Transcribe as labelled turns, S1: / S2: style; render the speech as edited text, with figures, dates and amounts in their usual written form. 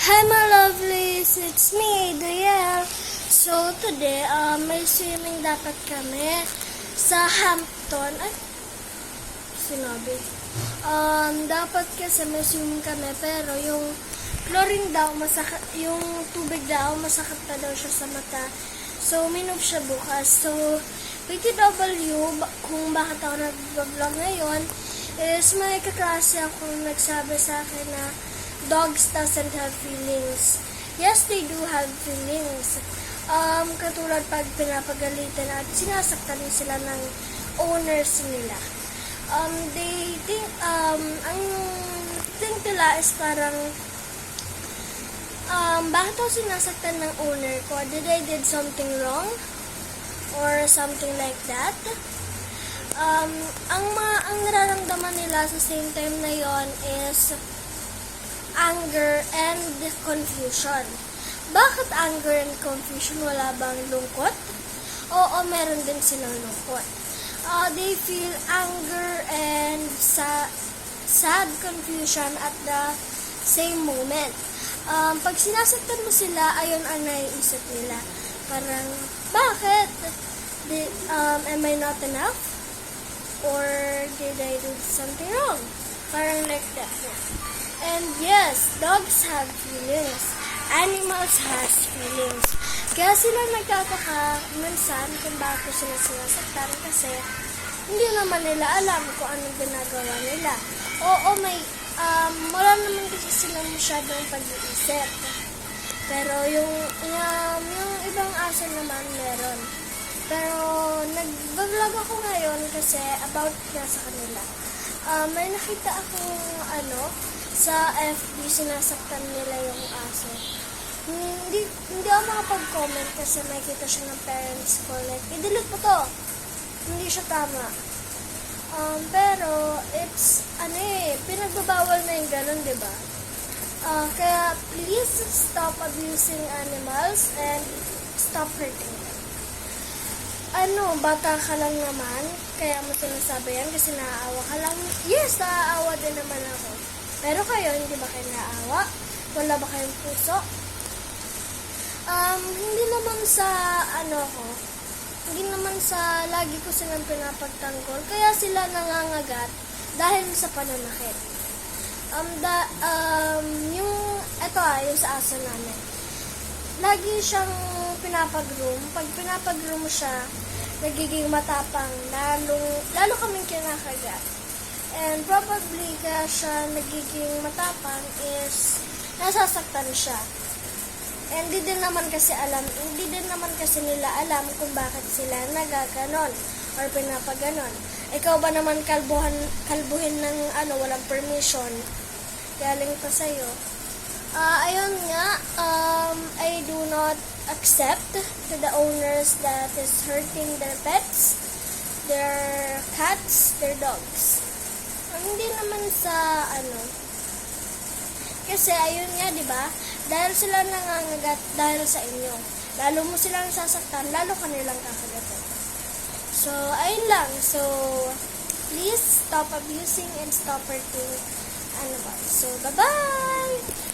S1: Hi my lovelies, it's me, Adriel. So today, may swimming dapat kami sa Hampton. Ay, sinabi. Dapat kasi may swimming kami, pero yung chlorine daw, masakit, yung tubig daw, masakit na daw siya sa mata. So, uminom siya bukas. So, PTW, kung bakit ako nag-vlog ngayon, is may kaklase akong nagsabi sa akin na dogs doesn't have feelings. Yes, they do have feelings. Katulad pag pinapagalitan at sinasaktan sila ng owners nila. They think, ang think nila is parang, bakit ako sinasaktan ng owner ko? Did I did something wrong? Or something like that? Ang nararamdaman nila sa same time na yon is anger and confusion. Bakit anger and confusion? Wala bang lungkot? Oo, meron din silang lungkot. They feel anger and sad confusion at the same moment. Pag sinasaktan mo sila, ayun ang naiisip nila. Parang, bakit? Am I not enough? Or did I do something wrong? Parang like that. And yes, dogs have feelings. Animals has feelings. Kaya sila nagtataka minsan kung bakit sila sinasaktan kasi hindi naman nila alam kung anong ginagawa nila. Oo, wala naman kasi sila masyadong pag-iisip. Pero yung ibang aso naman meron. Pero nag-vlog ako ngayon kasi about nga sa kanila. May nakita akong sa FB sinasaktan nila yung aso. Hindi ako makapag-comment kasi makikita siya ng parents ko. Like, i-delete mo to. Hindi siya tama. Pero, it's, pinagbabawal na yung ganun, diba? Kaya, please stop abusing animals and stop hurting them. Bata ka lang naman, kaya mo sinasabi yan kasi naaawa ka lang. Yes, naaawa din naman ako. Pero kayo, hindi ba kayo naaawa? Wala ba kayong puso? Hindi naman sa hindi naman sa lagi ko silang pinapagtanggol, kaya sila nangangagat dahil sa pananakit. Yung sa aso namin. Lagi siyang pinapag-groom. Pag pinapag-groom siya, nagiging matapang, lalo kaming kinakagat. And probably kaya siya nagiging matapang is nasasaktan siya. And hindi din naman kasi nila alam kung bakit sila nagaganon or pinapaganon. Ikaw ba naman kalbuhin ng walang permission? Galing pa sa'yo. Ayun nga, I do not accept to the owners that is hurting their pets, their cats, their dogs. Hindi naman sa kasi ayun nga, di ba? Dahil sila nangangagat dahil sa inyo. Lalo mo silang sasaktan, lalo ka nilang kakagatin. So, ayun lang. So, please stop abusing and stop hurting animals. So, bye-bye!